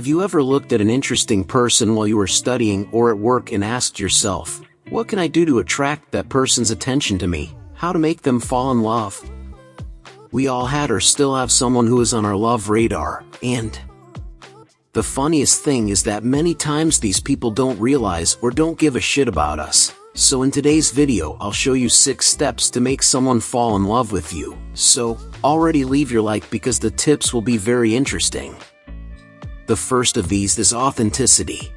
Have you ever looked at an interesting person while you were studying or at work and asked yourself, what can I do to attract that person's attention to me? How to make them fall in love? We all had or still have someone who is on our love radar, and the funniest thing is that many times these people don't realize or don't give a shit about us. So in today's video I'll show you 6 steps to make someone fall in love with you. So, already leave your like because the tips will be very interesting. The first of these is authenticity.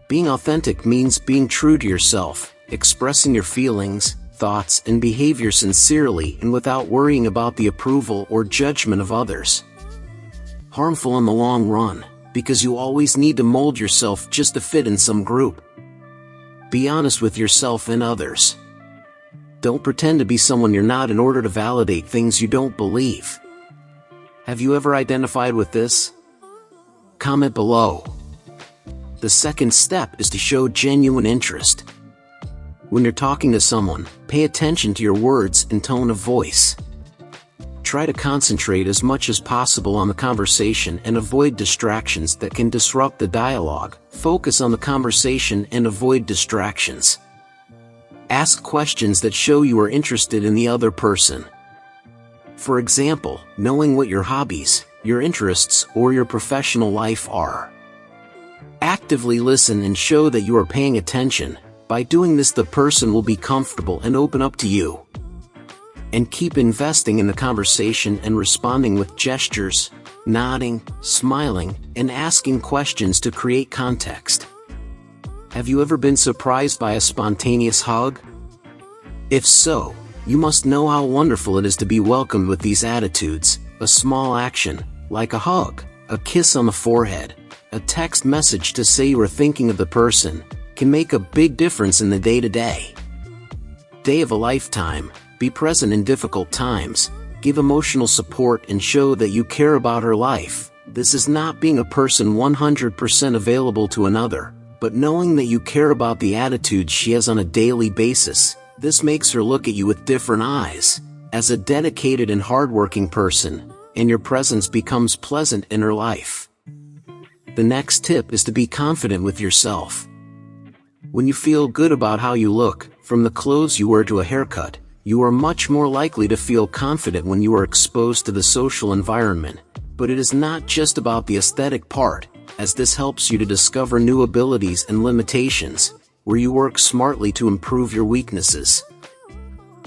Being authentic means being true to yourself, expressing your feelings, thoughts, and behavior sincerely and without worrying about the approval or judgment of others. Harmful in the long run, because you always need to mold yourself just to fit in some group. Be honest with yourself and others. Don't pretend to be someone you're not in order to validate things you don't believe. Have you ever identified with this? Comment below. The second step is to show genuine interest. When you're talking to someone, pay attention to your words and tone of voice. Try to concentrate as much as possible on the conversation and avoid distractions that can disrupt the dialogue. Focus on the conversation and avoid distractions. Ask questions that show you are interested in the other person. For example, knowing what your hobbies, your interests, or your professional life are. Actively listen and show that you are paying attention. By doing this, the person will be comfortable and open up to you. And keep investing in the conversation and responding with gestures, nodding, smiling, and asking questions to create context. Have you ever been surprised by a spontaneous hug? If so, you must know how wonderful it is to be welcomed with these attitudes. A small action, like a hug, a kiss on the forehead, a text message to say you are thinking of the person, can make a big difference in the day-to-day. Day of a lifetime. Be present in difficult times, give emotional support and show that you care about her life. This is not being a person 100% available to another, but knowing that you care about the attitudes she has on a daily basis. This makes her look at you with different eyes, as a dedicated and hardworking person, and your presence becomes pleasant in her life. The next tip is to be confident with yourself. When you feel good about how you look, from the clothes you wear to a haircut, you are much more likely to feel confident when you are exposed to the social environment. But it is not just about the aesthetic part, as this helps you to discover new abilities and limitations, where you work smartly to improve your weaknesses.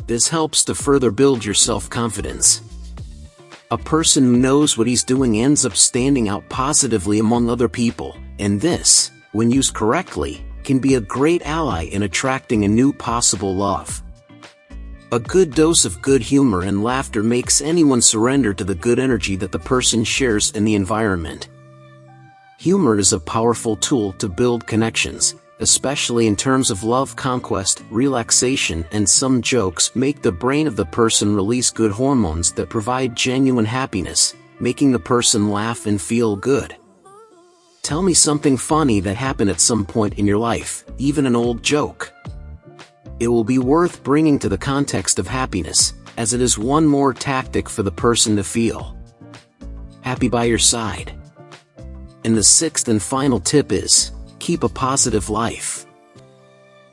This helps to further build your self-confidence. A person who knows what he's doing ends up standing out positively among other people, and this, when used correctly, can be a great ally in attracting a new possible love. A good dose of good humor and laughter makes anyone surrender to the good energy that the person shares in the environment. Humor is a powerful tool to build connections, especially in terms of love conquest, relaxation, and some jokes make the brain of the person release good hormones that provide genuine happiness, making the person laugh and feel good. Tell me something funny that happened at some point in your life, even an old joke. It will be worth bringing to the context of happiness, as it is one more tactic for the person to feel happy by your side. And the 6th and final tip is, keep a positive life.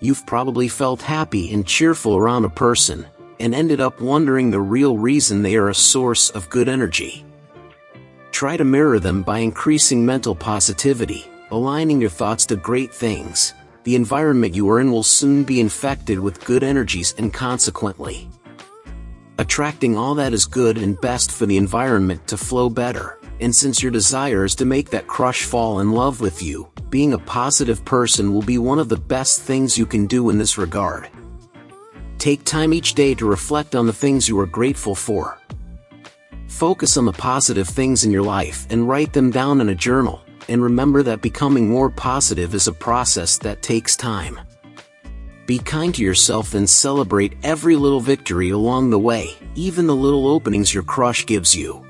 You've probably felt happy and cheerful around a person, and ended up wondering the real reason they are a source of good energy. Try to mirror them by increasing mental positivity, aligning your thoughts to great things. The environment you are in will soon be infected with good energies and consequently attracting all that is good and best for the environment to flow better. And since your desire is to make that crush fall in love with you, being a positive person will be one of the best things you can do in this regard. Take time each day to reflect on the things you are grateful for. Focus on the positive things in your life and write them down in a journal. And remember that becoming more positive is a process that takes time. Be kind to yourself and celebrate every little victory along the way, even the little openings your crush gives you.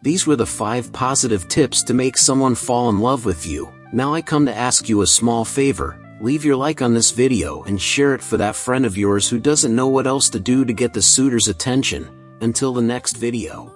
These were the 5 positive tips to make someone fall in love with you. Now I come to ask you a small favor. Leave your like on this video and share it for that friend of yours who doesn't know what else to do to get the suitor's attention. Until the next video.